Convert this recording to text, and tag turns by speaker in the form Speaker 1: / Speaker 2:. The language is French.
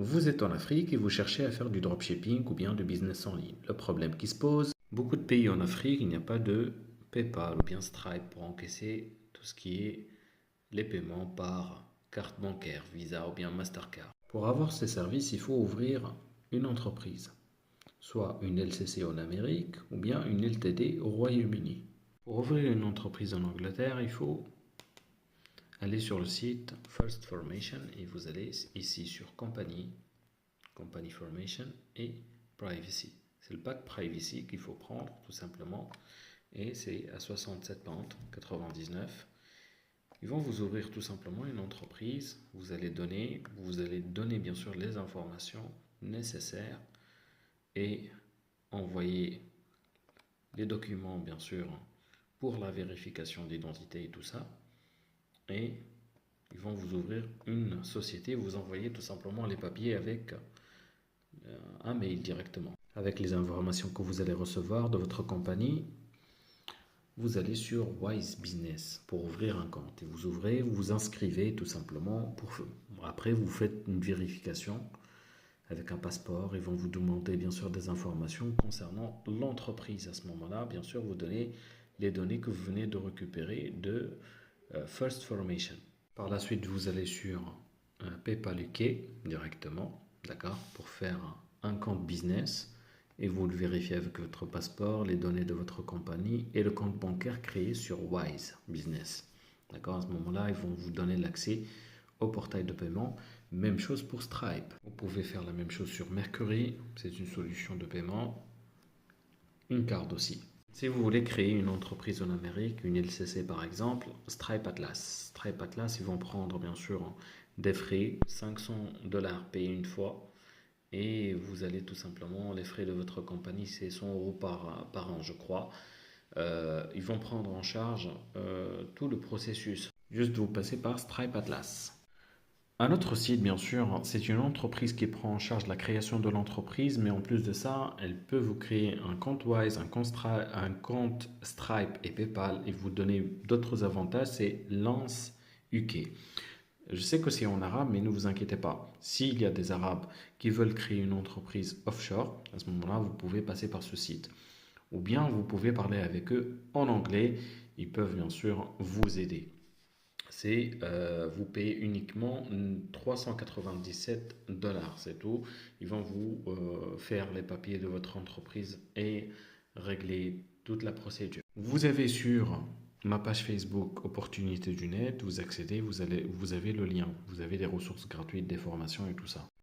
Speaker 1: Vous êtes en Afrique et vous cherchez à faire du dropshipping ou bien du business en ligne. Le problème qui se pose, beaucoup de pays en Afrique, il n'y a pas de PayPal ou bien Stripe pour encaisser tout ce qui est les paiements par carte bancaire, Visa ou bien Mastercard. Pour avoir ces services, il faut ouvrir une entreprise, soit une LCC en Amérique ou bien une LTD au Royaume-Uni. Pour ouvrir une entreprise en Angleterre, il faut aller sur le site First Formation et vous allez ici sur Company Formation et Privacy. C'est le pack Privacy qu'il faut prendre tout simplement et c'est à 67 pounds 99. Ils vont vous ouvrir tout simplement une entreprise. Vous allez donner bien sûr les informations nécessaires et envoyer les documents bien sûr pour la vérification d'identité et tout ça. Et ils vont vous ouvrir une société, vous envoyer tout simplement les papiers avec un mail directement. Avec les informations que vous allez recevoir de votre compagnie, vous allez sur Wise Business pour ouvrir un compte. Et vous ouvrez, vous vous inscrivez tout simplement. Après, vous faites une vérification avec un passeport. Ils vont vous demander bien sûr des informations concernant l'entreprise. À ce moment-là, bien sûr, vous donnez les données que vous venez de récupérer de First Formation. Par la suite, vous allez sur PayPal UK directement, d'accord, pour faire un compte business et vous le vérifiez avec votre passeport, les données de votre compagnie et le compte bancaire créé sur Wise Business. D'accord, à ce moment-là, ils vont vous donner l'accès au portail de paiement. Même chose pour Stripe. Vous pouvez faire la même chose sur Mercury, c'est une solution de paiement. Une carte aussi. Si vous voulez créer une entreprise en Amérique, une LCC par exemple, Stripe Atlas. Stripe Atlas, ils vont prendre bien sûr des frais, $500 payés une fois. Et vous allez tout simplement, les frais de votre compagnie, c'est 100 euros par an, je crois. Ils vont prendre en charge tout le processus. Juste vous passez par Stripe Atlas. Un autre site, bien sûr, c'est une entreprise qui prend en charge la création de l'entreprise, mais en plus de ça, elle peut vous créer un compte Wise, un compte Stripe et PayPal et vous donner d'autres avantages, c'est Lance UK. Je sais que c'est en arabe, mais ne vous inquiétez pas. S'il y a des Arabes qui veulent créer une entreprise offshore, à ce moment-là, vous pouvez passer par ce site. Ou bien vous pouvez parler avec eux en anglais. Ils peuvent bien sûr vous aider. Vous payez uniquement 397 $, c'est tout. Ils vont vous faire les papiers de votre entreprise et régler toute la procédure. Vous avez sur ma page Facebook Opportunités du Net, vous accédez, vous avez le lien, vous avez des ressources gratuites, des formations et tout ça.